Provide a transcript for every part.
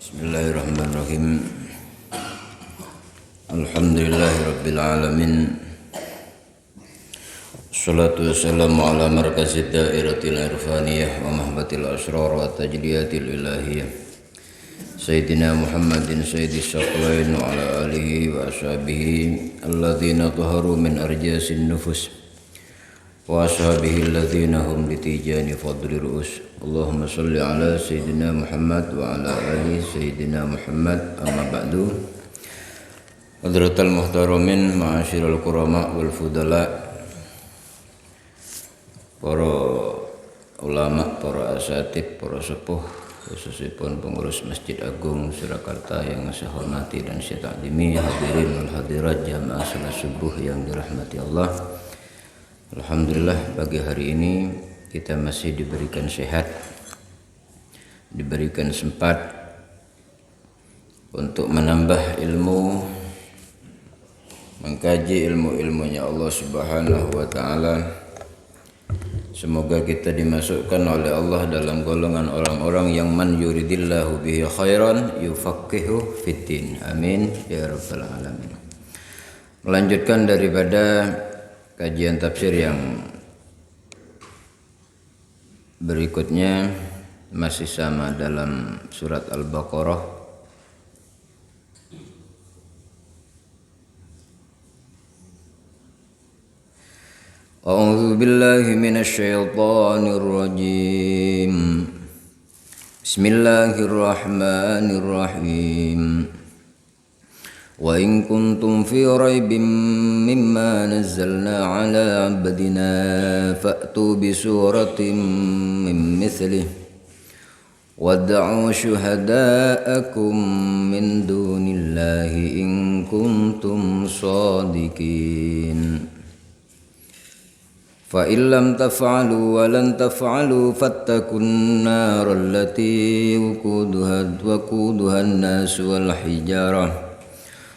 Bismillahirrahmanirrahim. Alhamdulillahirabbil alamin. Wassalatu wassalamu ala markazid dairatil irfaniyah wa mahbatil asrar wa tajliyatil ilahiyah Sayyidina Muhammadin sayyidis saqlain wa ala alihi wa ashabihi alladhina taharu min arjasin nufus wa ashabihi alladhina hum litijani fadli ru'us. Allahumma salli ala Sayyidina Muhammad wa ala ali Sayyidina Muhammad, amma ba'du. Hadratal muhtaramin ma'asyiral kurama wal fudala, para ulama, para asatid, para sepuh, khususipun pengurus Masjid Agung Surakarta yang saya hormati dan saya takdimi, hadirin wal hadirat jamaah salat subuh yang dirahmati Allah. Alhamdulillah, pagi hari ini kita masih diberikan sehat, diberikan sempat untuk menambah ilmu, mengkaji ilmu-ilmunya Allah Subhanahu wa Ta'ala. Semoga kita dimasukkan oleh Allah dalam golongan orang-orang yang man yuridillahu bihi khairan yufaqihu fiddin. Amin ya rabbal alamin. Melanjutkan daripada kajian tafsir yang berikutnya, masih sama dalam surat Al-Baqarah. A'udzu billahi minasy syaithanir rajim. Bismillahirrahmanirrahim. Wa in kuntum fi raibin mimma nazzalna ala 'abdina fa'tu bi suratin min mithlih wad'u syuhada'akum min dunillahi in kuntum shadiqin. Fa in lam taf'alu wa lan taf'alu fattakun nar allati waquduha an-nas wal hijarah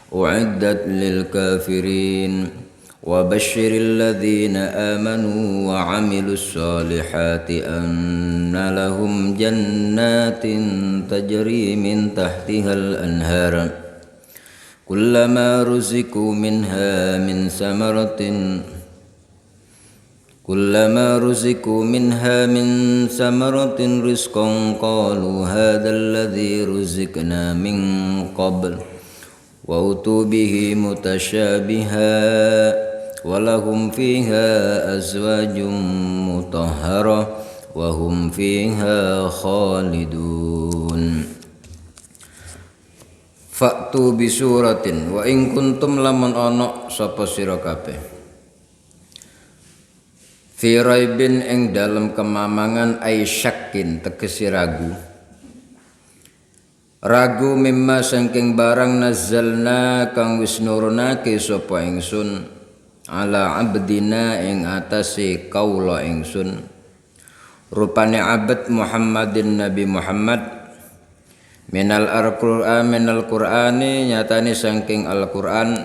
u'iddat lil kafirin wa basyiril ladzina amanu wa 'amilus solihati anna lahum jannatin tajri min tahtihal anhar kullama ruziqu minha min samaratin rizqan qalu hadzal ladzi ruziqna min qabl wa utu bihi mutasyabiha wa lahum fiha azwajum mutahhara wa hum fiha khalidun. Fa'tu bi suratin wa in kuntum lamun ana sapa sira kabeh fi raibin ing dalem kemamangan ay syakin tegese ragu mimma saking barang nazzalna kang wis nurunake sapa ingsun ala abdina ing atase kaula ingsun rupane abad Muhammadin Nabi Muhammad minal qur'ani nyatane saking Al-Qur'an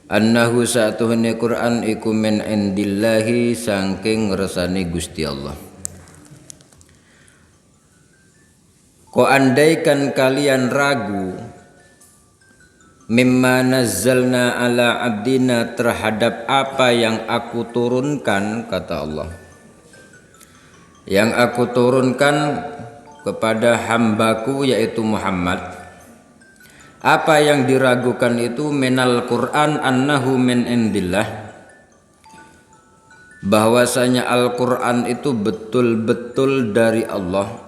annahu sa'tuhune Qur'an iku min indillahi saking ngersane Gusti Allah. Ko andaikan kalian ragu mimma nazzalna ala abdina terhadap apa yang aku turunkan, kata Allah, yang aku turunkan kepada hambaku yaitu Muhammad. Apa yang diragukan itu minal Qur'an annahu min indillah, bahwasanya Al-Qur'an itu betul-betul dari Allah.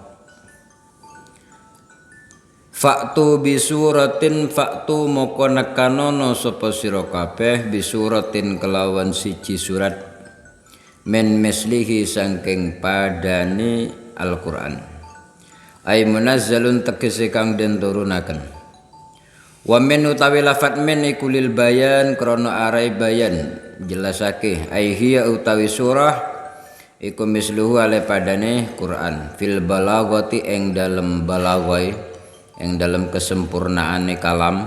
Fa'tu bisuratin, fa'tu moko nekanono sapa sira kabeh bisuratin kelawan siji surat min mislihi saking padane Al-Qur'an. Ai munazzalun tegese kang den turunaken. Wa min utawi lafat min iku lil bayan krana arai bayan jelasake ai hiya utawi surah iku misluhu ale padane Qur'an fil balaghati ing dalem balaghai yang dalam kesempurnaane kalam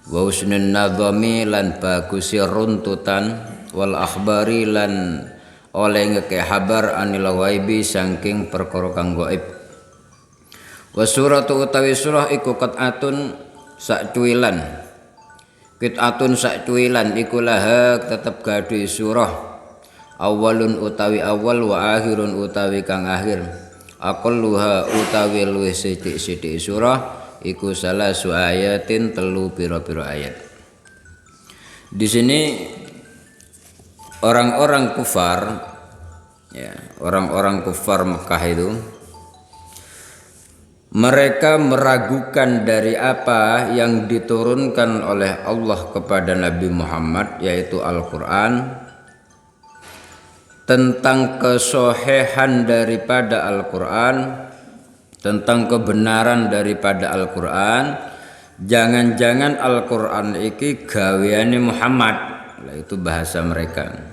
wa husnun nadhami lan bagusi runtutan wal akhbari lan oleh ngeke habar anil ghaibi saking perkara kang gaib Wa suratu utawi surah iku qat'atun sak cuilan. Qit'atun sak cuilan iku laha tetep gadhe surah. Awalun utawi awal wa akhirun utawi kang akhir. Aqalluha utawi luwih sithik-sithik surah iku salasu ayatin telu pira-pira ayat. Di sini orang-orang kufar, ya, orang-orang kufar Mekah itu mereka meragukan dari apa yang diturunkan oleh Allah kepada Nabi Muhammad, yaitu Al-Quran, tentang kesohehan daripada Al-Quran, tentang kebenaran daripada Al-Quran. Jangan-jangan Al-Quran iki gaweane Muhammad, itu bahasa mereka.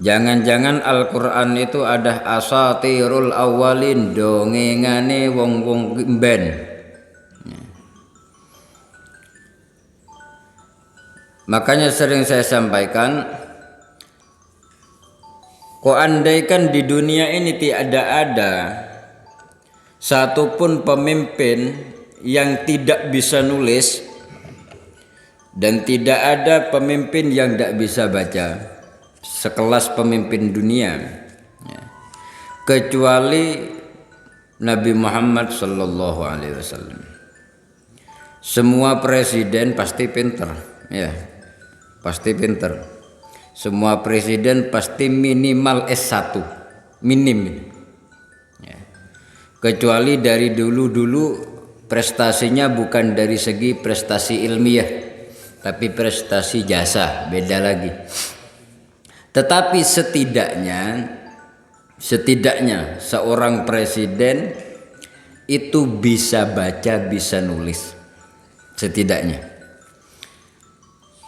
Jangan-jangan Al-Quran itu ada asatirul awalin, dongengane wong-wong mben. Makanya sering saya sampaikan, kok andaikan di dunia ini tidak ada satupun pemimpin yang tidak bisa nulis dan tidak ada pemimpin yang tidak bisa baca, sekelas pemimpin dunia, ya, kecuali Nabi Muhammad sallallahu alaihi wasallam. Semua presiden pasti pinter, ya, pasti pinter. Semua presiden pasti minimal S1, minim, ya. Kecuali dari dulu-dulu prestasinya bukan dari segi prestasi ilmiah, tapi prestasi jasa, beda lagi. Tetapi setidaknya seorang presiden itu bisa baca, bisa nulis, setidaknya.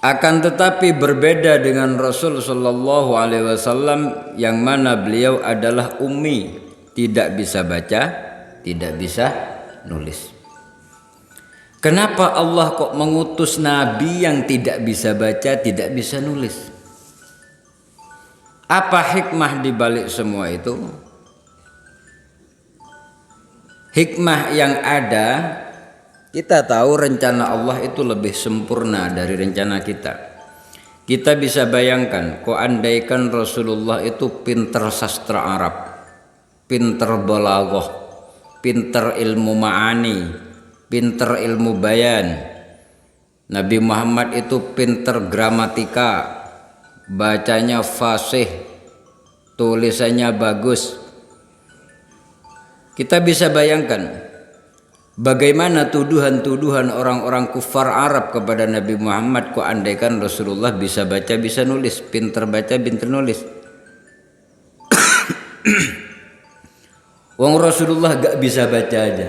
Akan tetapi berbeda dengan Rasul sallallahu alaihi wasallam yang mana beliau adalah ummi, tidak bisa baca, tidak bisa nulis. Kenapa Allah kok mengutus nabi yang tidak bisa baca, tidak bisa nulis? Apa hikmah di balik semua itu? Hikmah yang ada, kita tahu rencana Allah itu lebih sempurna dari rencana kita. Kita bisa bayangkan, kok andaikan Rasulullah itu pinter sastra Arab, pinter balaghah, pinter ilmu ma'ani, pinter ilmu bayan. Nabi Muhammad itu pinter gramatika, bacanya fasih, tulisannya bagus. Kita bisa bayangkan bagaimana tuduhan-tuduhan orang-orang kufar Arab kepada Nabi Muhammad, kok andaikan Rasulullah bisa baca, bisa nulis, pinter baca, pinter nulis. Wong Rasulullah gak bisa baca aja,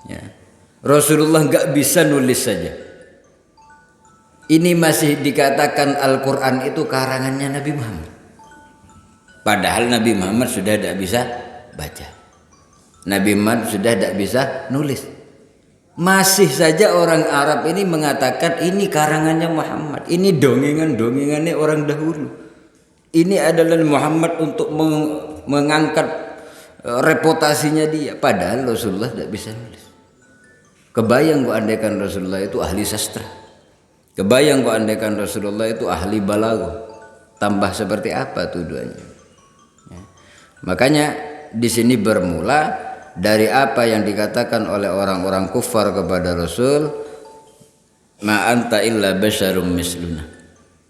ya. Rasulullah gak bisa nulis saja. Ini masih dikatakan Al-Quran itu karangannya Nabi Muhammad. Padahal Nabi Muhammad sudah tidak bisa baca. Nabi Muhammad sudah tidak bisa nulis. Masih saja orang Arab ini mengatakan ini karangannya Muhammad. Ini dongengan-dongengannya orang dahulu. Ini adalah Muhammad untuk mengangkat reputasinya dia. Padahal Rasulullah tidak bisa nulis. Kebayang kok andaikan Rasulullah itu ahli sastra. Kebayang kok andaikan Rasulullah itu ahli balaghah, tambah seperti apa tuduhannya. Ya. Makanya di sini bermula dari apa yang dikatakan oleh orang-orang kufar kepada Rasul, ma anta illa basyarum misluna.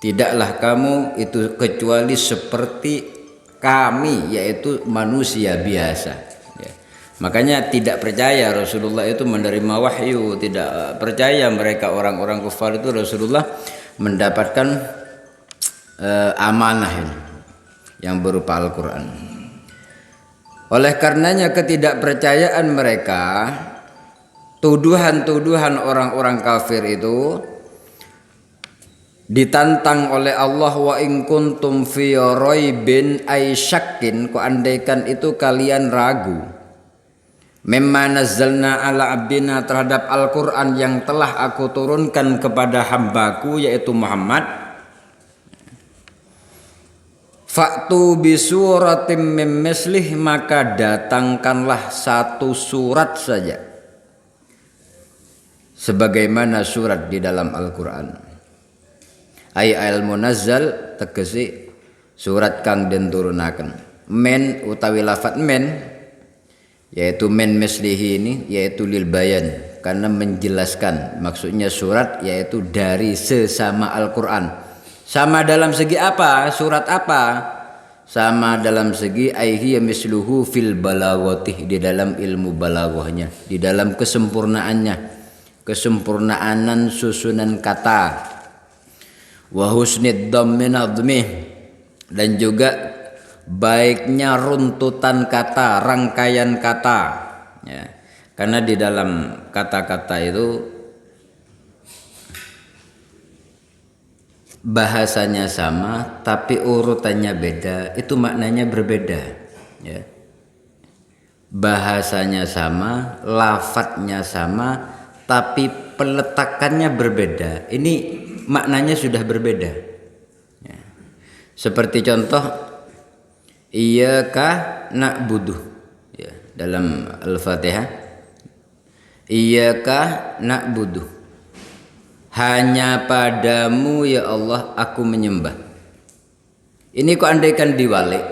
Tidaklah kamu itu kecuali seperti kami, yaitu manusia biasa. Makanya tidak percaya Rasulullah itu menerima wahyu, tidak percaya mereka orang-orang kufar itu Rasulullah mendapatkan amanah ini yang berupa Al-Quran. Oleh karenanya ketidakpercayaan mereka, tuduhan-tuduhan orang-orang kafir itu ditantang oleh Allah, wa in kuntum fi raibin ay syakkin, kok andaikan itu kalian ragu, mimma nazzalna ala abdina, terhadap Al-Quran yang telah aku turunkan kepada hambaku yaitu Muhammad, Fa'tu bisuratim mim mislih, maka datangkanlah satu surat saja sebagaimana surat di dalam Al-Qur'an. Ay al munazzal tegesi surat kang den turunaken. Men utawi lafat men yaitu men mislihi ini yaitu lil bayan, karena menjelaskan maksudnya surat yaitu dari sesama Al-Qur'an. Sama dalam segi apa? Surat apa? Sama dalam segi aihi misluhu fil balaghati, di dalam ilmu balaghahnya, di dalam kesempurnaannya, kesempurnaan susunan kata, wa husnid dhammi nadmih, dan juga baiknya runtutan kata, rangkaian kata ya. Karena di dalam kata-kata itu bahasanya sama tapi urutannya beda, itu maknanya berbeda ya. Bahasanya sama, lafadznya sama, tapi peletakannya berbeda. Ini maknanya sudah berbeda ya. Seperti contoh iyyaka na'budu ya, dalam Al-Fatihah, iyyaka na'budu, hanya padamu ya Allah aku menyembah. Ini kok andaikan diwalik,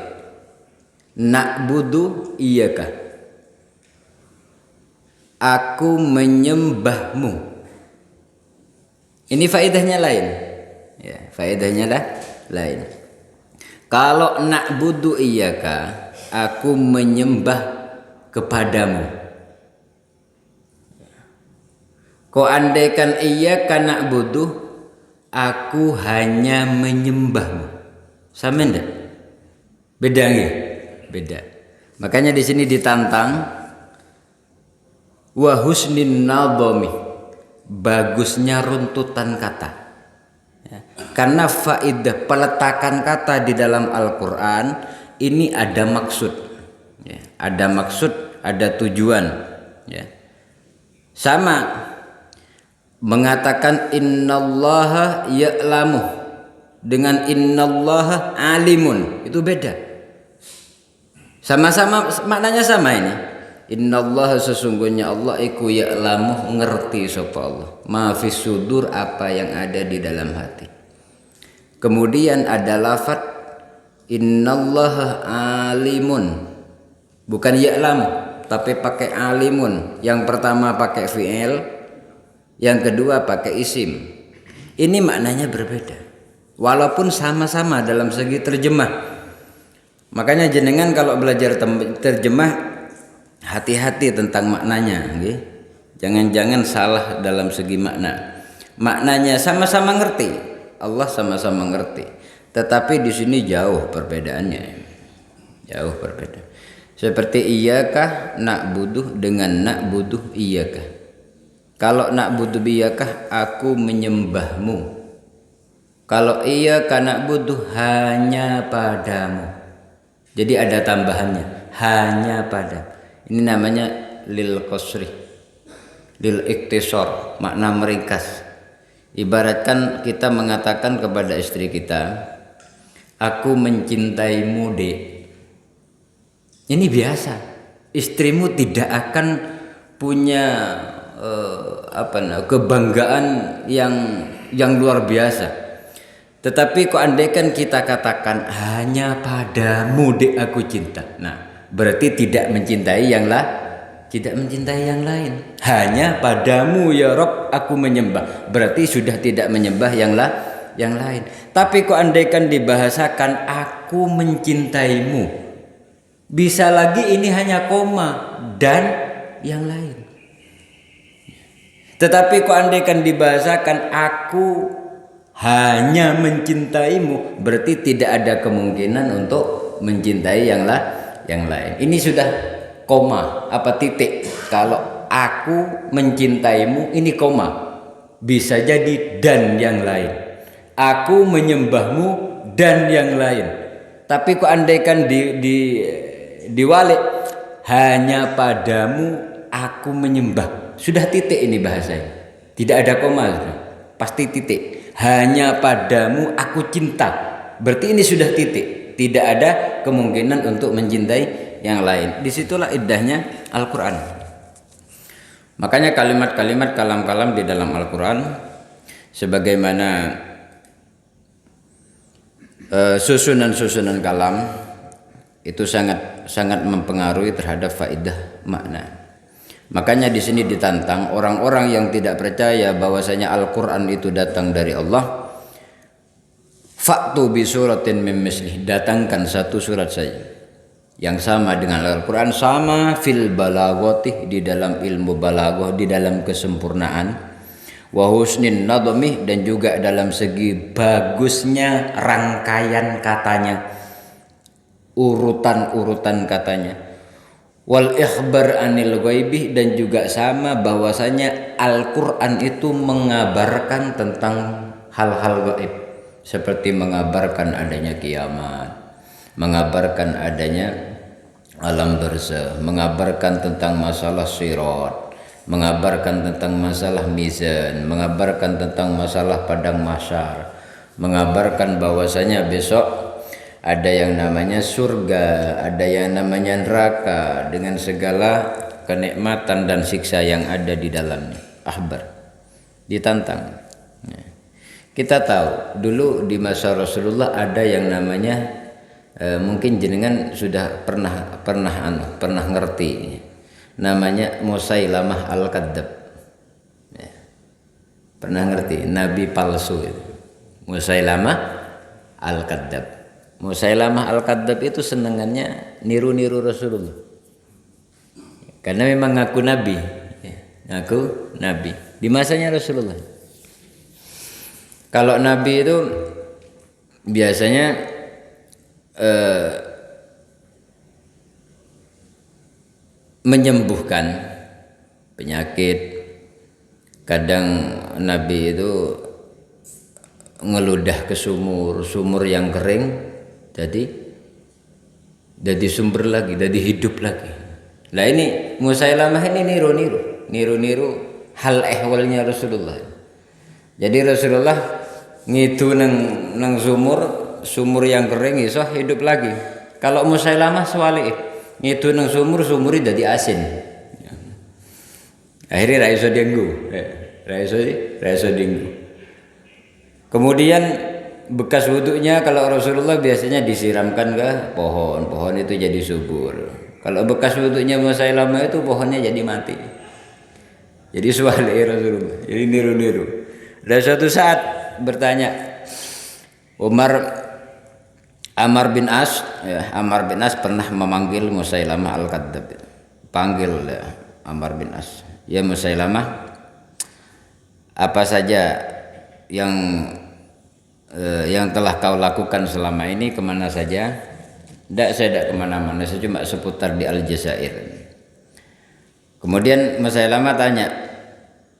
na'budu iyyaka, aku menyembahmu, ini faedahnya lain ya, faedahnya lain. Kalau na'budu iyyaka, aku menyembah kepadamu. Kau andaikan iyyaka na'budu, aku hanya menyembahmu. Sama enggak? Beda enggak? Beda. Makanya di sini ditantang wa husnin nadhami, bagusnya runtutan kata ya. Karena faidah peletakan kata di dalam Al-Qur'an ini ada maksud ya. Ada maksud, ada tujuan ya. Sama mengatakan innallaha ya'lamu dengan innallaha alimun, itu beda. Sama-sama maknanya sama ini. Innallaha, sesungguhnya Allah iku ya'lamu, ngerti sapa Allah, ma fis sudur, apa yang ada di dalam hati. Kemudian ada lafaz innallaha alimun, bukan ya'lamu tapi pakai alimun. Yang pertama pakai fi'il, yang kedua pakai isim. Ini maknanya berbeda walaupun sama-sama dalam segi terjemah. Makanya jenengan kalau belajar terjemah hati-hati tentang maknanya, okay? Jangan-jangan salah dalam segi makna. Maknanya sama-sama ngerti, Allah sama-sama ngerti, tetapi di sini jauh perbedaannya, jauh berbeda. Seperti iyyaka na'budu dengan na'budu iyyaka. Kalau na'budu iyyaka, aku menyembahmu. Kalau iyyaka na'budu, hanya padamu. Jadi ada tambahannya, hanya pada. Ini namanya lil qasri, lil iktisar, makna meringkas. Ibaratkan kita mengatakan kepada istri kita, aku mencintaimu dek. Ini biasa. Istrimu tidak akan punya kebanggaan yang luar biasa. Tetapi kok andaikan kita katakan hanya padamu dek aku cinta, nah berarti tidak mencintai tidak mencintai yang lain. Hanya padamu ya Rob aku menyembah, berarti sudah tidak menyembah yang lain. Tapi kok andaikan dibahasakan aku mencintaimu, bisa lagi ini hanya koma dan yang lain. Tetapi kok andaikan dibahasakan aku hanya mencintaimu, berarti tidak ada kemungkinan untuk mencintai yang lain. Ini sudah koma apa titik. Kalau aku mencintaimu, ini koma, bisa jadi dan yang lain. Aku menyembahmu dan yang lain. Tapi kok andaikan diwalik, hanya padamu aku menyembah, sudah titik ini bahasanya, tidak ada koma, pasti titik. Hanya padamu aku cinta, berarti ini sudah titik, Tidak ada kemungkinan untuk mencintai yang lain. Disitulah indahnya Al-Quran. Makanya kalimat-kalimat kalam-kalam di dalam Al-Quran sebagaimana susunan-susunan kalam itu sangat mempengaruhi terhadap faedah makna. Makanya di sini ditantang orang-orang yang tidak percaya bahwasanya Al-Quran itu datang dari Allah. Fa'tu bi suratin min mislih, datangkan satu surat saja yang sama dengan Al-Quran, sama fil balaghati, di dalam ilmu balaghah, di dalam kesempurnaan, wa husnin nadmih, dan juga dalam segi bagusnya rangkaian katanya, urutan-urutan katanya, wal ikhbar anil ghaibih, dan juga sama bahwasanya Al-Quran itu mengabarkan tentang hal-hal gaib, seperti mengabarkan adanya kiamat, mengabarkan adanya alam barzakh, mengabarkan tentang masalah sirat, mengabarkan tentang masalah mizan, mengabarkan tentang masalah padang mahsyar, mengabarkan bahwasanya besok ada yang namanya surga, ada yang namanya neraka, dengan segala kenikmatan dan siksa yang ada di dalamnya. Akhbar, ditantang. Kita tahu dulu di masa Rasulullah ada yang namanya mungkin jenengan sudah pernah ngerti, namanya Musailamah Al-Kadzab. Pernah ngerti nabi palsu itu, Musailamah Al-Kadzab. Musailamah Al-Kadzab itu senengannya niru-niru Rasulullah, karena memang ngaku nabi, ngaku nabi di masanya Rasulullah. Kalau nabi itu biasanya menyembuhkan penyakit. Kadang nabi itu ngeludah ke sumur yang kering, jadi sumber lagi, jadi hidup lagi. Nah ini Musailamah ini niru hal ehwalnya Rasulullah. Jadi Rasulullah ngidu nang sumur yang kering iso hidup lagi. Kalau Musailamah swalik, ngidu nang sumurnya jadi asin. Akhirnya ra iso dienggo. Kemudian bekas wudhunya kalau Rasulullah biasanya disiramkan ke pohon itu jadi subur. Kalau bekas wudhunya Musailamah itu pohonnya jadi mati. Jadi swalik Rasulullah, jadi niru-niru. Dan suatu saat bertanya Amr bin As pernah memanggil Musailamah Al-Kadzab. Panggil Amr bin As, ya Musailamah, apa saja yang telah kau lakukan selama ini, kemana saja? Saya tidak kemana-mana, saya cuma seputar di Aljazair. Kemudian Musailamah tanya,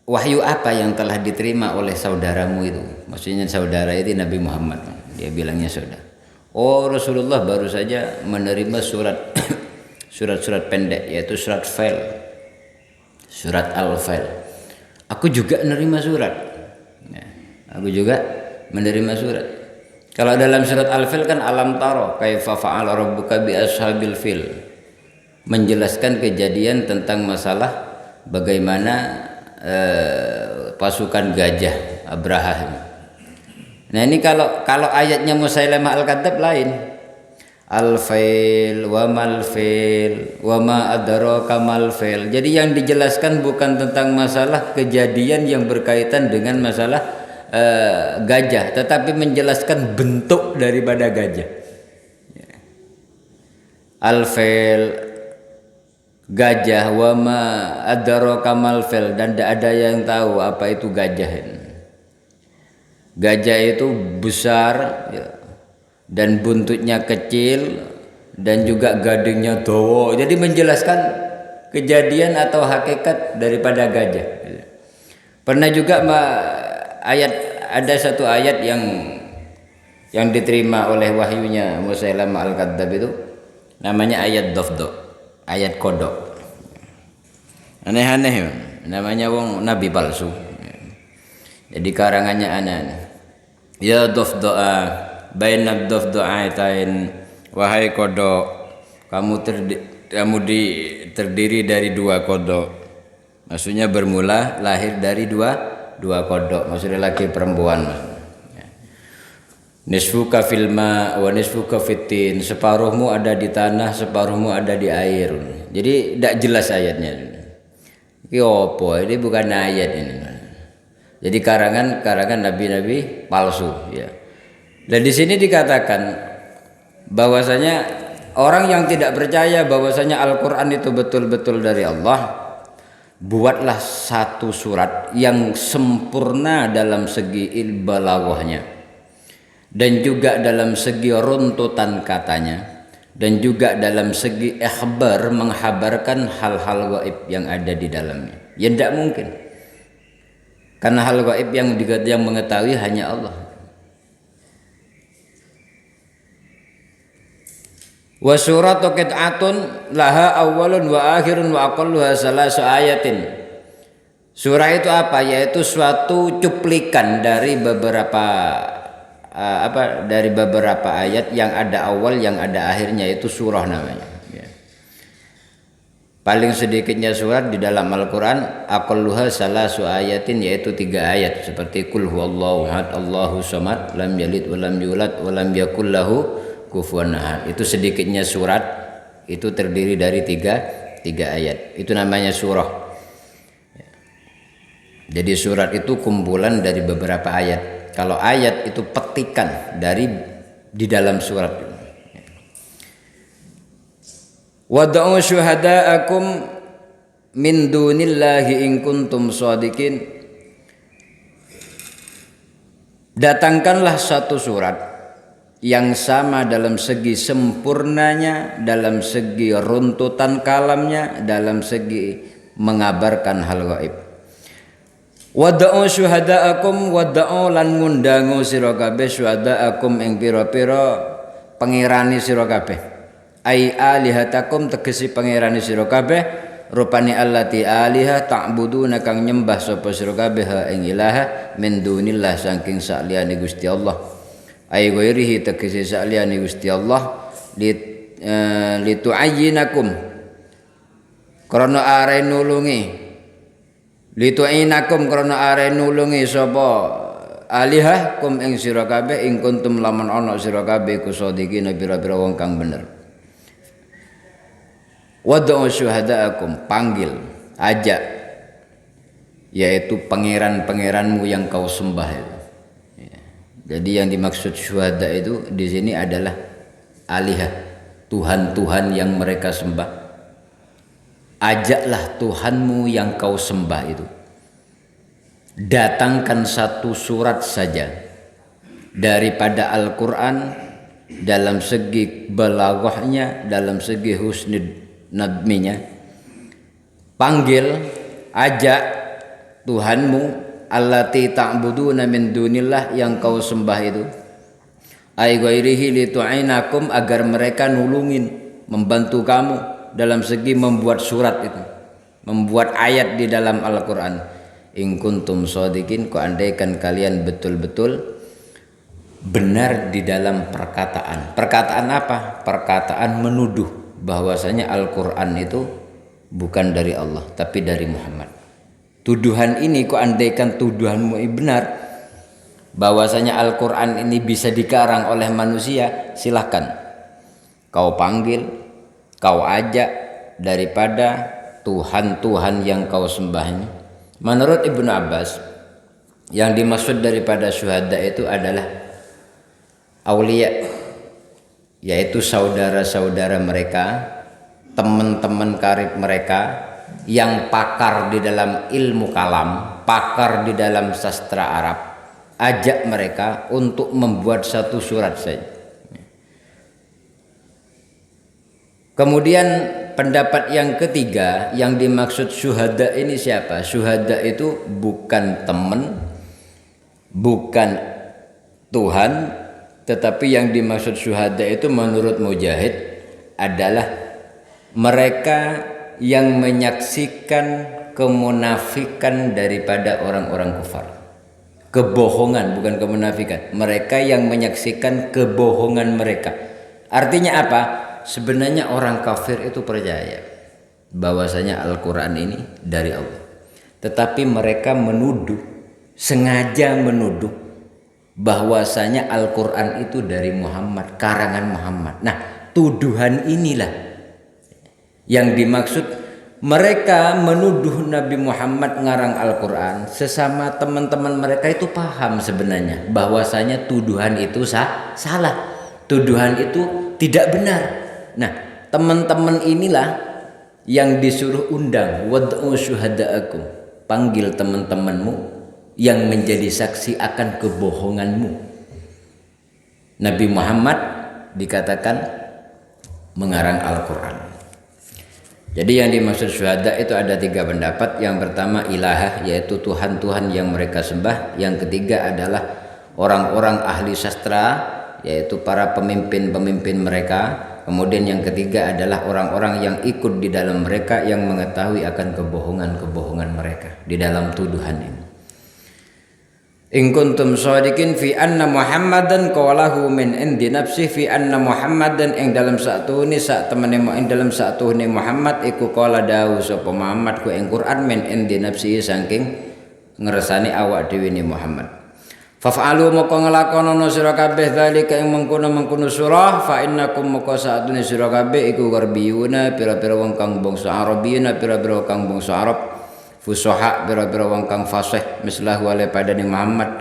wahyu apa yang telah diterima oleh saudaramu itu? Maksudnya saudara itu Nabi Muhammad. Dia bilangnya saudara. Oh, Rasulullah baru saja menerima surat pendek, yaitu surat Fail, surat Al-Fail. Aku juga menerima surat. Aku juga menerima surat. Kalau dalam surat Al-Fil kan alam taro kaifa fa'ala rabbuka bi ashabil fil, menjelaskan kejadian tentang masalah bagaimana pasukan gajah Abraha. Nah ini kalau ayatnya Musailamah Al-Kadzab lain. Al-Fail wa mal fail wa ma adraka mal fail. Jadi yang dijelaskan bukan tentang masalah kejadian yang berkaitan dengan masalah gajah, tetapi menjelaskan bentuk daripada gajah. Al-Fail, gajah, wa ma adraka mal fail, dan tidak ada yang tahu apa itu gajah ini. Gajah itu besar ya, dan buntutnya kecil, dan juga gadingnya dawa. Jadi menjelaskan kejadian atau hakikat daripada gajah. Pernah juga ada satu ayat yang diterima oleh wahyunya Musailamah Al-Kadzab itu, namanya ayat dofdo, ayat kodok. Aneh-aneh, namanya wong nabi palsu. Jadi karangannya aneh. Ya dofdoa baina dofdo'atain Wahai kodok, terdiri dari dua kodok. Maksudnya bermula lahir dari dua kodok. Maksudnya laki perempuan. Nisfuka fil ma wa nisfuka fitin. Separuhmu ada di tanah, separuhmu ada di air. Jadi tidak jelas ayatnya. Ini apa? Ini bukan ayat ini. Jadi karangan nabi-nabi palsu. Ya. Dan di sini dikatakan bahwasanya orang yang tidak percaya bahwasanya Al-Quran itu betul-betul dari Allah, buatlah satu surat yang sempurna dalam segi balaghahnya dan juga dalam segi runtutan katanya dan juga dalam segi ikhbar, menghabarkan hal-hal gaib yang ada di dalamnya. Ya tidak mungkin, karena hal gaib yang mengetahui hanya Allah. Wa suratu qit'atun laha awwalun wa akhirun wa aqalluha salasu ayatin. Surah itu apa? Yaitu suatu cuplikan dari beberapa ayat yang ada awal, yang ada akhirnya, itu surah namanya. Ya. Paling sedikitnya surat di dalam Al-Quran aqalluha salasu ayatin, yaitu 3 ayat, seperti qul huwallahu ahad Allahu samad lam yalid wa lam yulad wa lam yakul lahu kufuwan ahad. Itu sedikitnya surat, itu terdiri dari tiga ayat. Itu namanya surah. Jadi surat itu kumpulan dari beberapa ayat. Kalau ayat itu petikan di dalam surat. Wad'u syuhada'akum min dunillahi in kuntum shadiqin. Datangkanlah satu surat yang sama dalam segi sempurnanya, dalam segi runtutan kalamnya, dalam segi mengabarkan hal gaib. Wad'u syuhada'akum, wad'u lan ngundangu sira kabeh syuhada'akum ing pira-pira pangirani sira kabeh. Ai alihatakum, tegesi pangirani sira kabeh, rupane allati aliha ta'buduna kang nyembah sapa sira kabeh ing ilaha min dunillah saking saliyane Gusti Allah. Ay ghairihi, tegese saliyane Gusti Allah, litu'ayyinakum krana are nulungi, litu'inakum krana are nulungi sapa alihah kum ing sira kabeh ing kuntum lamun ana sira kabeh kusadiqina pira-pira wong kang bener. Wad'u syuhada'akum, panggil, ajak, yaitu pangeran-pangeranmu yang kau sembah itu. Jadi yang dimaksud syuhada itu di sini adalah alihah, Tuhan-Tuhan yang mereka sembah. Ajaklah Tuhanmu yang kau sembah itu. Datangkan satu surat saja daripada Al-Quran dalam segi balaghahnya, dalam segi husnul nadminya. Panggil, ajak Tuhanmu allati ta'buduna min dunillah, yang kau sembah itu, ay ghairihi litu'inakum, agar mereka nulungin, membantu kamu dalam segi membuat surat itu, membuat ayat di dalam Al-Quran. In kuntum shadiqin, kau andaikan kalian betul-betul benar di dalam perkataan. Perkataan apa? Perkataan menuduh bahwasanya Al-Quran itu bukan dari Allah tapi dari Muhammad. Tuduhan ini, kok andaikan tuduhanmu benar bahwasanya Al-Quran ini bisa dikarang oleh manusia, silahkan kau panggil, kau ajak daripada Tuhan-Tuhan yang kau sembah ini. Menurut Ibnu Abbas, yang dimaksud daripada syuhada itu adalah aulia, yaitu saudara-saudara mereka, teman-teman karib mereka yang pakar di dalam ilmu kalam, pakar di dalam sastra Arab. Ajak mereka untuk membuat satu surat saja. Kemudian pendapat yang ketiga, yang dimaksud syuhada ini siapa? Syuhada itu bukan teman, bukan Tuhan, tetapi yang dimaksud syuhada itu menurut Mujahid adalah mereka yang menyaksikan kemunafikan daripada orang-orang kufar. Kebohongan, bukan kemunafikan. Mereka yang menyaksikan kebohongan mereka. Artinya apa? Sebenarnya orang kafir itu percaya bahwasanya Al-Quran ini dari Allah. Tetapi mereka menuduh, sengaja menuduh bahwasanya Al-Quran itu dari Muhammad, karangan Muhammad. Nah, tuduhan inilah yang dimaksud. Mereka menuduh Nabi Muhammad ngarang Al-Quran. Sesama teman-teman mereka itu paham sebenarnya bahwasanya tuduhan itu salah. Tuduhan itu tidak benar. Nah, teman-teman inilah yang disuruh undang. Wad'u syuhada'akum. Panggil teman-temanmu yang menjadi saksi akan kebohonganmu. Nabi Muhammad dikatakan mengarang Al-Quran. Jadi yang dimaksud syuhada itu ada 3 pendapat. Yang pertama ilahah, yaitu Tuhan-Tuhan yang mereka sembah. Yang ketiga adalah orang-orang ahli sastra, yaitu para pemimpin-pemimpin mereka. Kemudian yang ketiga adalah orang-orang yang ikut di dalam mereka, yang mengetahui akan kebohongan-kebohongan mereka di dalam tuduhan ini. In kuntum shadiqin fi anna Muhammadan qalahu min indi nafsi fi anna Muhammadan ing dalam satu ni sak temene ing dalam satu ni Muhammad iku qala dawu sapa Muhammad ku ing Quran min indi nafsi saking ngersani awak dhewe ni Muhammad. Faf'alu moko nglakonono sira kabeh zalika ing mengkono-mengkono surah fa innakum moko saatune sira kabeh iku garbiyuna pira-pira wong kang bangsa Arabiyuna pira-pira kang bangsa Arab. Fusoha bira-bira wong kang fasih mislah wale padane Muhammad.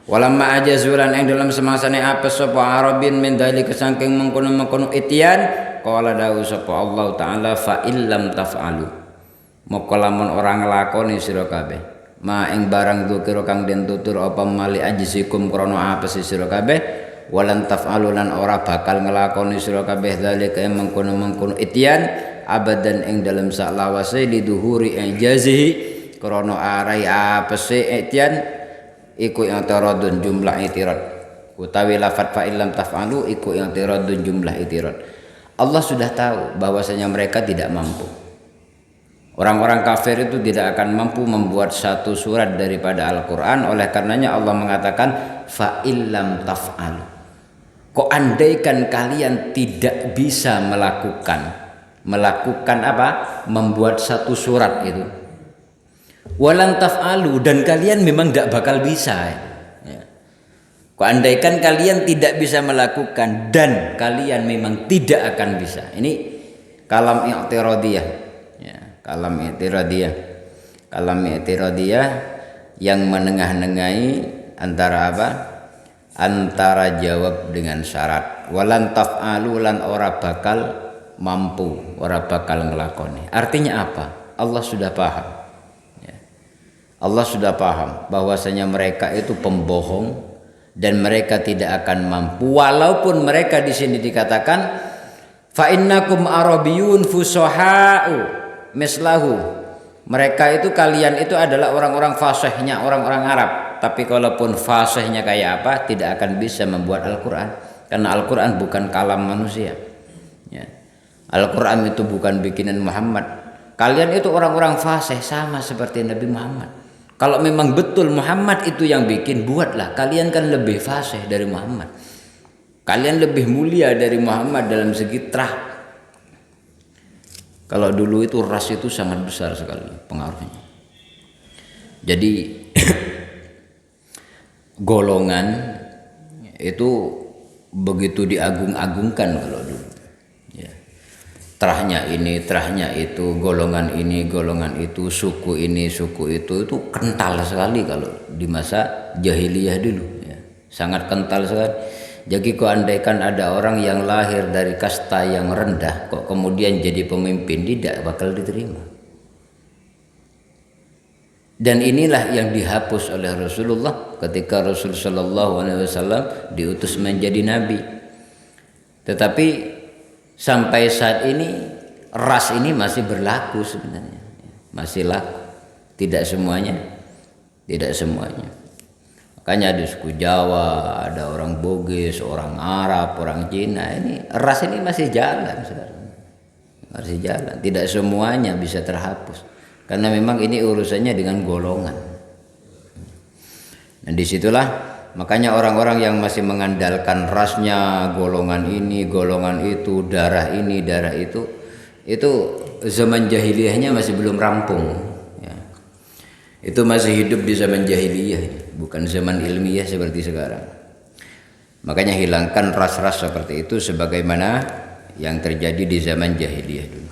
Walamma ajazulan ing dalam semasane apes sapa Arabin min dalika saking mengkono-mengkono itian qala dawu sapa Allah taala fa illam taf'alu moko lamun ora nglakoni sira kabeh ma ing barang dzikira kang den tutur apa mali ajisikum krana apes sira kabeh walan taf'alu lan ora bakal nglakoni sira kabeh dalika ing mengkono-mengkono itian abadan ing dalam sak lawase liduhuri ijazihi krana arai apese etian iku yang taradun jumlah itirad utawi lafat fa illam taf'alu iku yang taradun jumlah itirad. Allah sudah tahu bahwasanya mereka tidak mampu. Orang-orang kafir itu tidak akan mampu membuat satu surat daripada Al-Quran. Oleh karenanya Allah mengatakan fa illam taf'alu. Kok andaikan kalian tidak bisa melakukan apa? Membuat satu surat itu. Walan taf'alu, dan kalian memang tidak bakal bisa. Ya. Kok andaikan kalian tidak bisa melakukan dan kalian memang tidak akan bisa. Ini kalam i'tiradiyah. Ya, kalam i'tiradiyah yang menengah-nengahi antara apa? Antara jawab dengan syarat. Walan taf'alu lan ora bakal mampu, ora bakal ngelakoni. Artinya apa? Allah sudah paham. Ya. Allah sudah paham bahwasanya mereka itu pembohong dan mereka tidak akan mampu. Walaupun mereka di sini dikatakan fa innakum arabiyyun fusoha'u mislahu. Mereka itu kalian itu adalah orang-orang fasihnya orang-orang Arab. Tapi kalaupun fasihnya kayak apa, tidak akan bisa membuat Al-Quran. Karena Al-Quran bukan kalam manusia. Ya. Al-Quran itu bukan bikinan Muhammad. Kalian itu orang-orang fasih sama seperti Nabi Muhammad. Kalau memang betul Muhammad itu yang bikin, buatlah. Kalian kan lebih fasih dari Muhammad. Kalian lebih mulia dari Muhammad dalam segi terah. Kalau dulu itu ras itu sangat besar sekali pengaruhnya. Jadi golongan itu begitu diagung-agungkan kalau dulu. Terahnya ini, terahnya itu, golongan ini, golongan itu, suku ini, suku itu kental sekali kalau di masa jahiliyah dulu. Ya. Sangat kental sekali. Jadi kok andaikan ada orang yang lahir dari kasta yang rendah, kok kemudian jadi pemimpin, tidak bakal diterima. Dan inilah yang dihapus oleh Rasulullah ketika Rasul Shallallahu Alaihi Wasallam diutus menjadi nabi. Tetapi sampai saat ini ras ini masih berlaku sebenarnya, masih laku. Tidak semuanya. Makanya ada suku Jawa, ada orang Bugis, orang Arab, orang Cina. Ini ras ini masih jalan sekarang, masih jalan. Tidak semuanya bisa terhapus karena memang ini urusannya dengan golongan. Dan disitulah Makanya orang-orang yang masih mengandalkan rasnya, golongan ini, golongan itu, darah ini, darah itu zaman jahiliyahnya masih belum rampung. Ya. Itu masih hidup di zaman jahiliyah, bukan zaman ilmiah seperti sekarang. Makanya hilangkan ras-ras seperti itu sebagaimana yang terjadi di zaman jahiliyah dulu.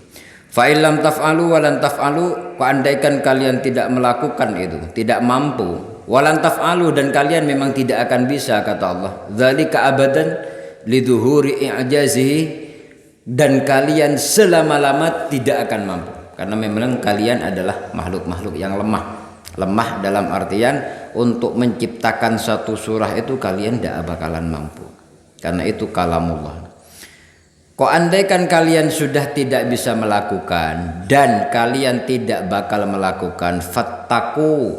Fa illam taf'alu wa lan taf'alu, andaikan kalian tidak melakukan itu, tidak mampu, walan taf'alu, dan kalian memang tidak akan bisa, kata Allah, dzalika abadan liduhuri i'jazihi, dan kalian selama-lama tidak akan mampu, karena memang kalian adalah makhluk-makhluk yang lemah dalam artian untuk menciptakan satu surah itu kalian tidak bakalan mampu, karena itu kalamullah. Kok andaikan kalian sudah tidak bisa melakukan dan kalian tidak bakal melakukan, fattaku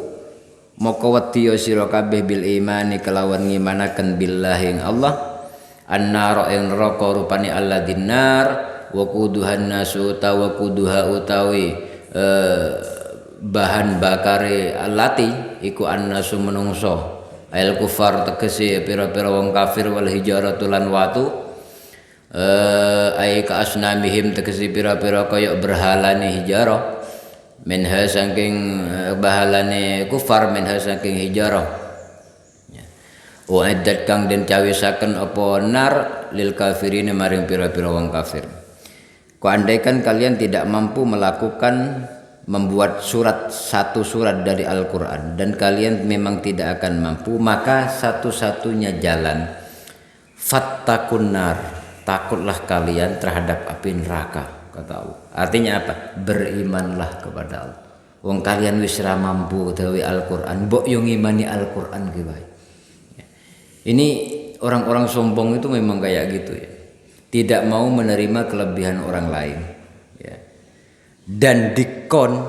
moko wadiyo sira kabeh bil imani kelawan ngimanaken billahi Allah, annar ing neraka rupane alladzin nar wa quduhan nasu wa quduha utawi bahan bakare allati iku annasu menungso, al kufar tegese pira-pira wong kafir, wal hijaratu lan watu ai ka asnamihim tegese pira-pira kaya berhalane hijarah, minha saking bahalane kufar, minha saking hijarah. Wa'iddat kang den cawisaken apa nar lil kafirin maring pira-pira wong kafir. Kok andaikan kalian tidak mampu melakukan membuat satu surat dari Al-Qur'an dan kalian memang tidak akan mampu, maka satu-satunya jalan fattakun nar, takutlah kalian terhadap api neraka, kata Allah. Artinya apa? Berimanlah kepada Allah. Wong kalian wis ra mampu dawe Al-Qur'an, mbok yo ngimani Al-Qur'an ki wae. Ini orang-orang sombong itu memang kayak gitu ya. Tidak mau menerima kelebihan orang lain ya. Dan dikon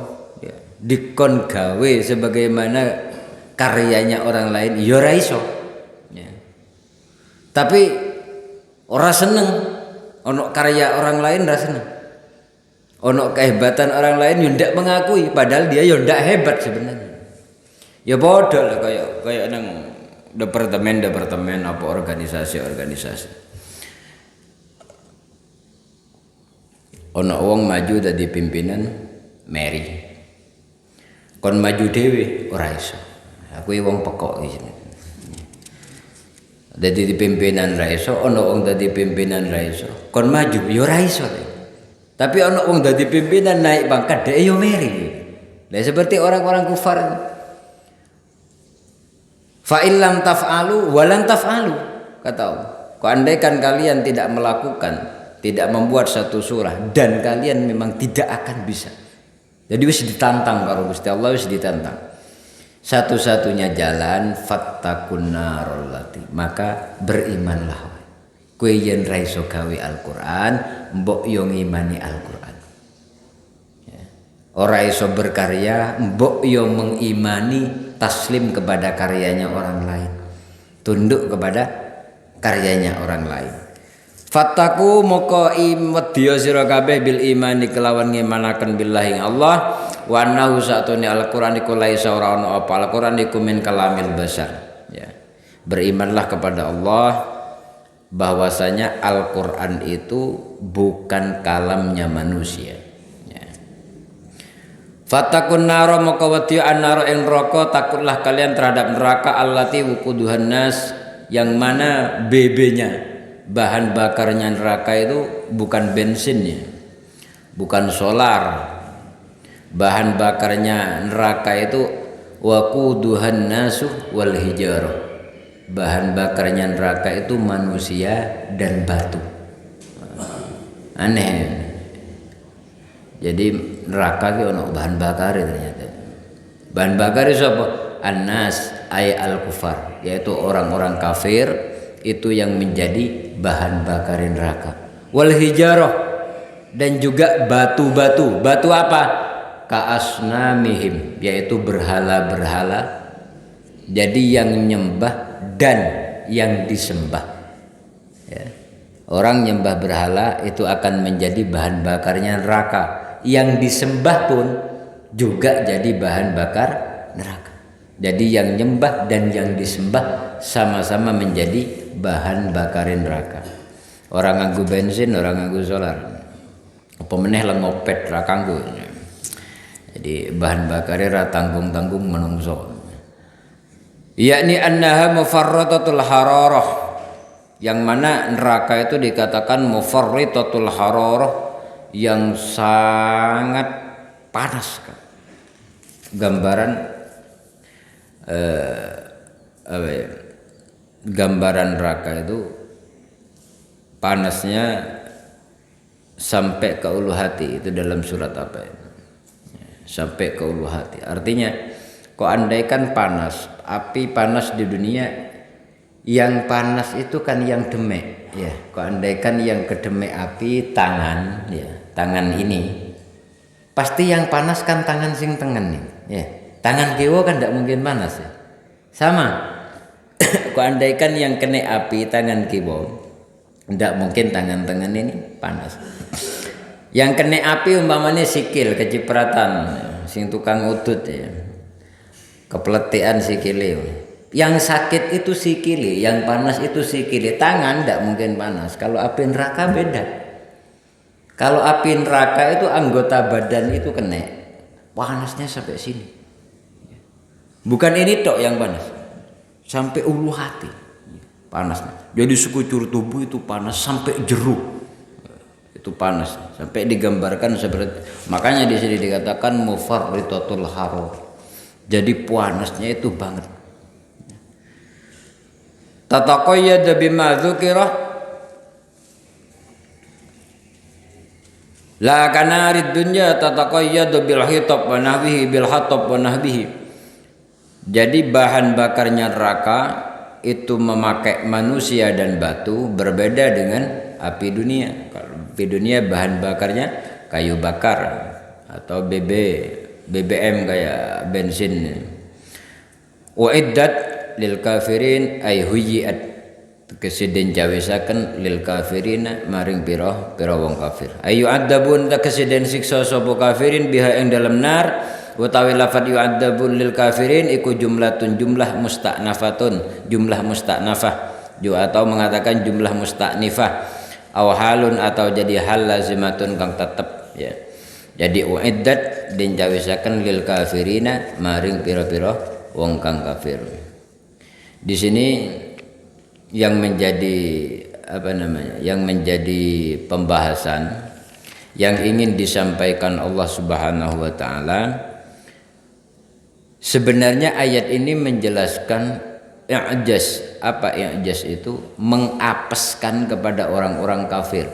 gawe sebagaimana karyanya orang lain ya ora iso ya. Tapi ora seneng ono karya orang lain, ora seneng ono kehebatan orang lain yo ndak mengakui, padahal dia yo ndak hebat sebenarnya. Ya bodoh lah kayak nang departemen apa organisasi ono wong maju dadi pimpinan meri, kon maju dhewe ora iso, aku wong pekok iki. Dadi pimpinan ra iso, ono wong dadi pimpinan ra iso, kon maju yo ra iso. Tapi ono wong dadi pimpinan naik pangkat dhek yo meri. Lah seperti orang-orang kufar. Fa illam taf'alu wa lan taf'alu, kata Allah. Kok andaikan kalian tidak melakukan, tidak membuat satu surah dan kalian memang tidak akan bisa. Jadi wis ditantang karo Gusti Allah, wis ditantang. Satu-satunya jalan fattakun narallati, maka berimanlah. Kowe yen ra iso gawe Al-Qur'an, mbok yo ngimani Al-Qur'an. Ya. Ora iso berkarya, mbok yo mengimani, taslim kepada karyanya orang lain. Tunduk kepada karyanya orang lain. Fattaku moko wedya sira kabeh bil imani kelawan ngimanaken billahi Allah, wa annahu satune Al-Qur'an iku laisa ora ono apa Al-Qur'an iku min kalamil basar ya. Berimanlah kepada Allah bahwasanya Al-Qur'an itu bukan kalamnya manusia ya. Fatakun naro moko wedya annaro ing neraka, takutlah kalian terhadap neraka allati wuquduhan nas, yang mana BB-nya, bahan bakarnya neraka itu bukan bensinnya, bukan solar. Bahan bakarnya neraka itu waquduhan nasu wal hijarah. Bahan bakarnya neraka itu manusia dan batu. Aneh. Jadi neraka ki ono bahan bakar ternyata. Bahan bakar itu apa? An-nas ay al-kufar, yaitu orang-orang kafir itu yang menjadi bahan bakar neraka. Wal hijarah, dan juga batu-batu. Batu apa? Ka'asnamihim, yaitu berhala-berhala. Jadi yang nyembah dan yang disembah ya. Orang nyembah berhala itu akan menjadi bahan bakarnya neraka. Yang disembah pun juga jadi bahan bakar neraka. Jadi yang nyembah dan yang disembah sama-sama menjadi bahan bakarin neraka. Orang nganggo bensin, orang nganggo solar. Apa meneh lah ngopet ra kanggo. Jadi bahan bakarin ra tanggung-tanggung menungso. Yakni annaha mufarratatul hararah, yang mana neraka itu dikatakan mufarratatul hararah, yang sangat panas kan. Gambaran gambaran neraka itu panasnya sampai ke ulu hati. Itu dalam surat apa ya? Sampai ke ulu hati. Artinya kok andaikan panas, api panas di dunia, yang panas itu kan yang demek ya. Kok andaikan yang kedemek api tangan ya, tangan ini pasti yang panas kan tangan sing tengen nih ya. Tangan kiwa kan tidak mungkin panas ya. Sama. Kok andaikan yang kena api tangan kiwa, tidak mungkin tangan tengen ini panas. Yang kena api umpamanya sikil kecipratan, sing tukang udut ya, kepletian sikile. Yang sakit itu sikile, yang panas itu sikile. Tangan tidak mungkin panas. Kalau api neraka beda. Kalau api neraka itu anggota badan itu kena panasnya sampai sini. Bukan ini tok yang panas, sampai ulu hati panasnya. Jadi sekujur tubuh itu panas sampai jeruk. Itu panas sampai digambarkan seperti, makanya di sini dikatakan mufarritatul haror. Jadi panasnya itu banget. Tataqayyad bima dzukira la kanarid dunya tataqayyad bil hitab wa nahwihi bil hatab wa nahwihi. Jadi bahan bakarnya neraka itu memakai manusia dan batu, berbeda dengan api dunia. Kalau api dunia bahan bakarnya kayu bakar atau BBM kayak bensin. Uiddat lil kafirin ay huyiat, kesiden jawisaken lil kafirin maring pira wong kafir. Ayu adabun kesiden siksa sapa kafirin biha ing dalam nar. Utawi lafadz yu'adzabun lil kafirin iku jumlatun jumlah musta'nafatun, jumlah musta'nafah atau mengatakan jumlah musta'nifah, aw halun atau jadi hal lazimatun kang tetep ya. Jadi uiddat den jawisaken lil kafirina maring pira-pira wong kang kafir. Di sini yang menjadi yang menjadi pembahasan yang ingin disampaikan Allah Subhanahu wa taala. Sebenarnya ayat ini menjelaskan i'jaz. Apa i'jaz itu? Mengapeskan kepada orang-orang kafir.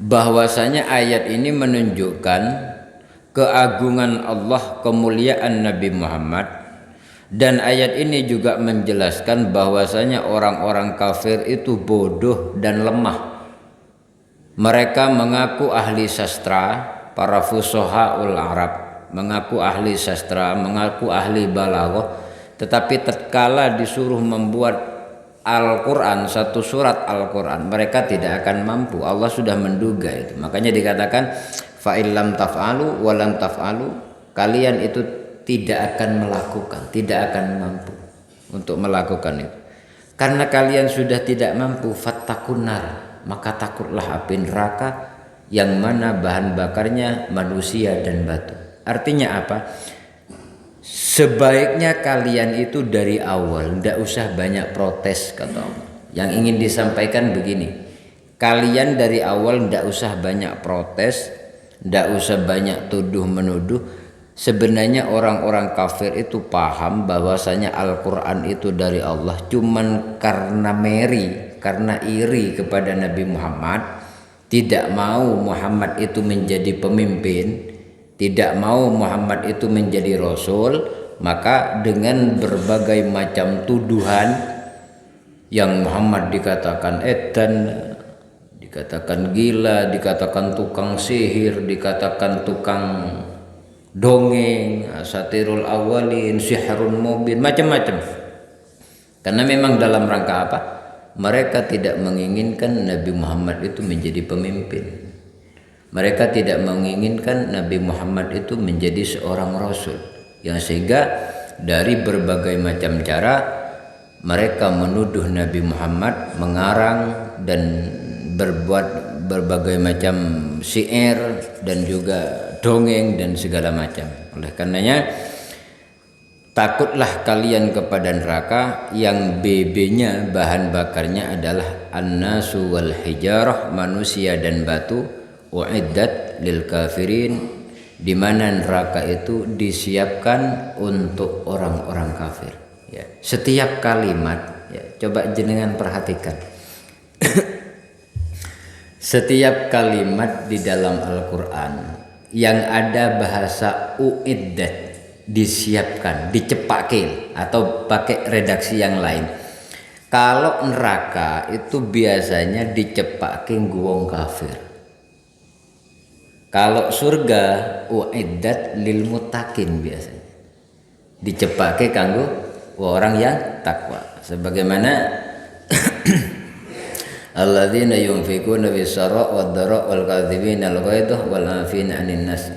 Bahwasanya ayat ini menunjukkan keagungan Allah, kemuliaan Nabi Muhammad. Dan ayat ini juga menjelaskan bahwasanya orang-orang kafir itu bodoh dan lemah. Mereka mengaku ahli sastra, para fusohaul Arab, mengaku ahli sastra, mengaku ahli balaghah, tetapi tatkala disuruh membuat Al-Quran, satu surat Al-Quran, mereka tidak akan mampu. Allah sudah menduga itu. Makanya dikatakan fa illam taf'alu wa lam taf'alu, kalian itu tidak akan melakukan, tidak akan mampu untuk melakukan itu. Karena kalian sudah tidak mampu, fattaqun nar, maka takutlah api neraka yang mana bahan bakarnya manusia dan batu. Artinya apa? Sebaiknya kalian itu dari awal tidak usah banyak protes, kata Allah. Yang ingin disampaikan begini, kalian dari awal tidak usah banyak protes, tidak usah banyak tuduh menuduh. Sebenarnya orang-orang kafir itu paham bahwasanya Al-Quran itu dari Allah, cuman karena karena iri kepada Nabi Muhammad, tidak mau Muhammad itu menjadi pemimpin, tidak mau Muhammad itu menjadi Rasul, maka dengan berbagai macam tuduhan yang Muhammad dikatakan edan, dikatakan gila, dikatakan tukang sihir, dikatakan tukang dongeng, asatirul awalin, sihrun mubin, macam-macam. Karena memang dalam rangka apa? Mereka tidak menginginkan Nabi Muhammad itu menjadi pemimpin. Mereka tidak menginginkan Nabi Muhammad itu menjadi seorang rasul. Yang sehingga dari berbagai macam cara mereka menuduh Nabi Muhammad mengarang dan berbuat berbagai macam syair dan juga dongeng dan segala macam. Oleh karenanya takutlah kalian kepada neraka yang BB-nya bahan bakarnya adalah an-nasu wal hijarah, manusia dan batu, uiddat lil kafirin, di mana neraka itu disiapkan untuk orang-orang kafir. Ya, setiap kalimat, ya, coba jenengan perhatikan. Setiap kalimat di dalam Al-Quran yang ada bahasa uiddat, disiapkan, dicepake, atau pakai redaksi yang lain. Kalau neraka itu biasanya dicepake wong kafir. Kalau surga uiddat lil muttaqin, biasanya dicepake kanggo orang yang takwa. Sebagaimana alladzina yunfikuna bis-sarra wad-dharra wal kadzibina al-ghaidha wal 'afina 'anil nas.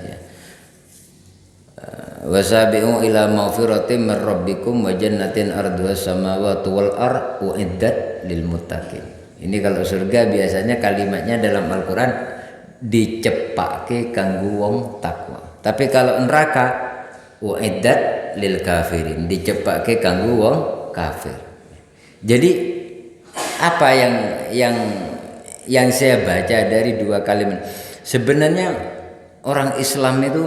Wasabi'u ila maghfiratin min rabbikum wa jannatin arduha samawati wal ard uiddat lil muttaqin. Ini kalau surga biasanya kalimatnya dalam Al-Qur'an dicepake kanggo wong takwa. Tapi kalau neraka uiddat lil kafirin, dicepake kanggo wong kafir. Jadi apa yang saya baca dari dua kalimat, sebenarnya orang Islam itu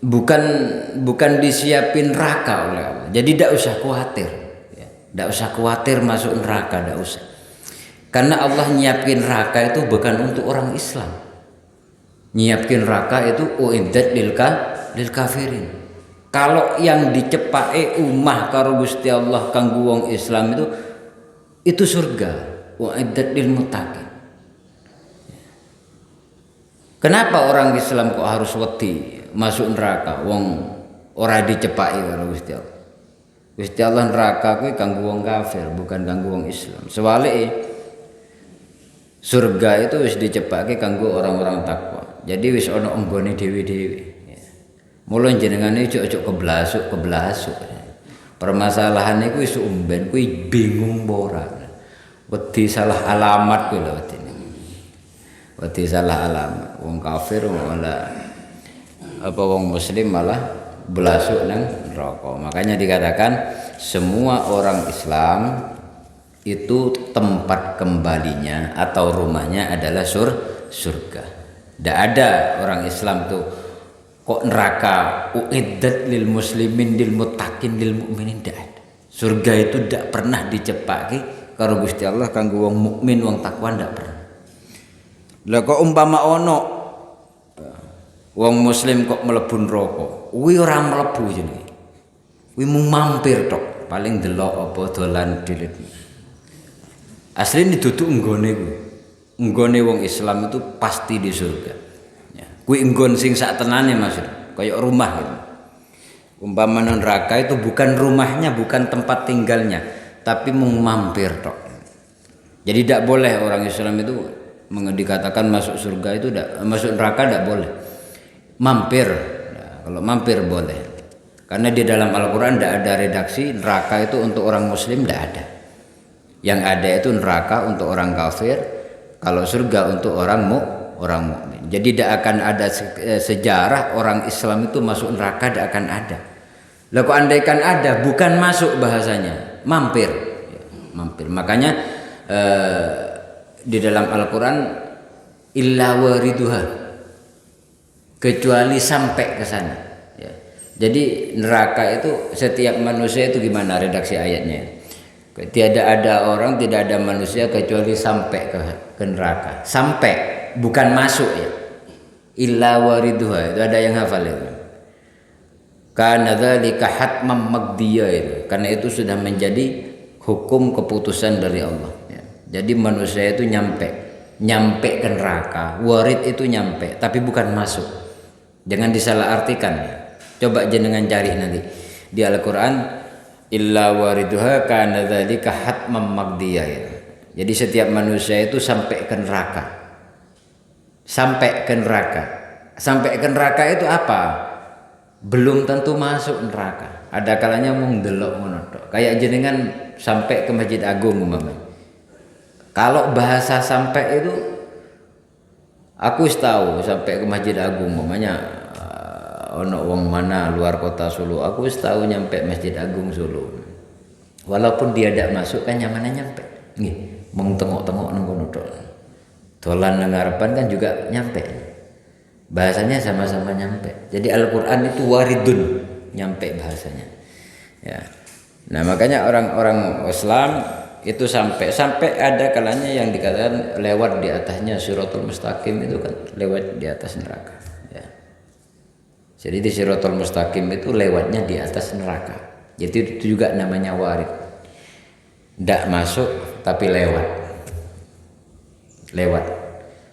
bukan disiapin neraka oleh Allah. Jadi tidak usah khawatir, tidak usah khawatir masuk neraka, tidak usah. Karena Allah nyiapin neraka itu bukan untuk orang Islam. Nyiapin neraka itu uiddat lil kafirin. Kalau yang dicepake umah karo Gusti Allah kanggo wong Islam itu surga, uiddat lil muttaqin. Kenapa orang Islam kok harus wedi masuk neraka? Wong ora dicepaki karo Gusti Allah. Gusti Allah neraka kuwi kanggo wong kafir, bukan kanggo wong Islam. Sewalike surga itu wis dicepake kanggo orang-orang takwa. Jadi wis ana enggone dhewe-dhewe. Mula jenengan iki ojo keblasuk. Permasalahan iku wis umben kuwi bingung ora. Wedi salah alamat kuwi lho wedine. Wedi salah alamat. Wong kafir malah wong muslim malah belasuk nang neraka. Makanya dikatakan semua orang Islam itu tempat kembalinya atau rumahnya adalah surga. Tidak ada orang Islam tuh kok neraka uiddat lil muslimin lil muttaqin lil mukminin, tidak ada. Surga itu tidak pernah dicepaki karo Gusti Allah kanggo wong mukmin wong takwa, tidak pernah. Lah kok umpama ono wong muslim kok mlebu neraka, kuwi ora mlebu jenenge. Kuwi mung mampir tok, paling delok apa dolan dilit. Asline duduk nggone kuwi. Nggone wong Islam itu pasti di surga. Ya, kuwi nggon sing sak tenane maksud, kayak rumah gitu. Umpama neraka itu bukan rumahnya, bukan tempat tinggalnya, tapi mung mampir tok. Jadi tidak boleh orang Islam itu dikatakan masuk surga itu masuk neraka tidak boleh. Mampir, nah, kalau mampir boleh. Karena di dalam Al-Quran tidak ada redaksi neraka itu untuk orang muslim, tidak ada. Yang ada itu neraka untuk orang kafir, kalau surga untuk orang mukmin. Jadi tidak akan ada sejarah orang Islam itu masuk neraka, tidak akan ada. Lah kok andaikan ada, bukan masuk bahasanya, mampir. Ya, mampir. Makanya di dalam Al-Quran illa wariduha, kecuali sampai ke sana. Ya. Jadi neraka itu setiap manusia itu gimana redaksi ayatnya? Tidak ada orang, tidak ada manusia kecuali sampai ke neraka. Sampai, bukan masuk ya. Illa wariduha, itu ada yang hafal itu. Kana dzalika hatmam maqdiya itu. Karena itu sudah menjadi hukum keputusan dari Allah. Ya. Jadi manusia itu nyampe ke neraka. Warid itu nyampe, tapi bukan masuk. Jangan disalahartikan. Coba jenengan cari nanti di Al-Quran. Illa wariduha kana dzalika hatmam maqdiya. Jadi setiap manusia itu sampai ke neraka. Sampai ke neraka. Sampai ke neraka itu apa? belum tentu masuk neraka. Ada kalanya mung delok ngono tok. Kayak jenengan sampai ke Masjid Agung umpamanya. Kalau bahasa sampai itu aku wis tahu sampai ke Masjid Agung umpamanya ono wong mana luar kota Solo. Aku wis tahu nyampe Masjid Agung Solo. Walaupun dia tidak masuk kan nyamannya nyampe. Nggih, mung tengok-tengok nang kono tok. Dolan nang ngarepan kan juga nyampe. Bahasanya sama-sama nyampe. Jadi Al-Qur'an itu waridun, nyampe bahasanya. Ya. Nah, makanya orang-orang Islam itu sampai ada kalanya yang dikatakan lewat di atasnya Shirathul Mustaqim itu kan lewat di atas neraka. Ya. Jadi di Shirathul Mustaqim itu lewatnya di atas neraka. Jadi itu juga namanya warid. Tidak masuk tapi lewat.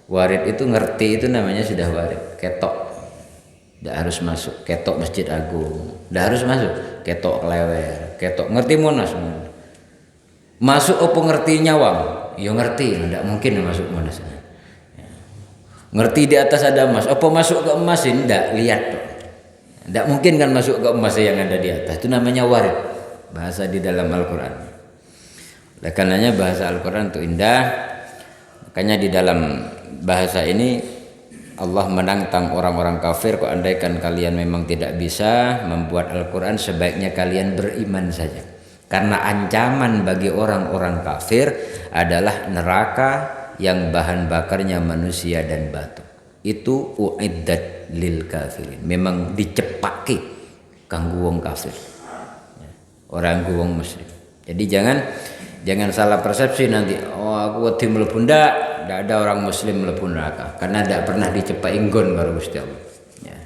Warid itu ngerti itu namanya sudah warid. Ketok. Tidak harus masuk. Ketok Masjid Agung. Tidak harus masuk. Ketok Klewer. Ketok ngerti Monas. Masuk apa ngerti Nyawang? Ya ngerti. Tidak mungkin masuk Monas. Ya. Ngerti di atas ada emas. Apa masuk ke emas ini? Tidak. Lihat. Tidak mungkin kan masuk ke emas yang ada di atas. Itu namanya warid. Bahasa di dalam Al-Quran. Oleh karenanya bahasa Al-Quran itu indah. Makanya di dalam bahasa ini Allah menantang orang-orang kafir, kok andaikan kalian memang tidak bisa membuat Al-Quran, sebaiknya kalian beriman saja. Karena ancaman bagi orang-orang kafir adalah neraka yang bahan bakarnya manusia dan batu. Itu uiddat lil kafirin. Memang dicepake kanggo wong kafir. Orang wong musyrik. Jadi jangan salah persepsi nanti. Oh, aku wedi mlebu ndak ada orang muslim mlebu neraka karena tidak pernah dicepak inggon karo Gusti Allah. Ya.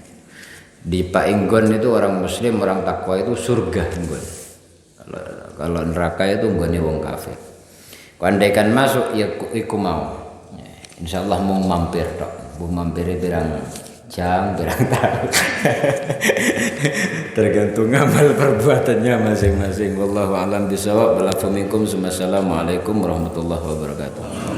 Di Pak Inggon itu orang muslim, orang takwa itu surga inggon. Kalau neraka itu nggone wong kafir. Andaikan masuk ya iku mau. Ya. Insyaallah mau mampir tok. Bu mampir pirang jam, pirang tahun. Tergantung amal perbuatannya masing-masing. Wallahu a'lam bishawab. Assalamualaikum warahmatullahi wabarakatuh.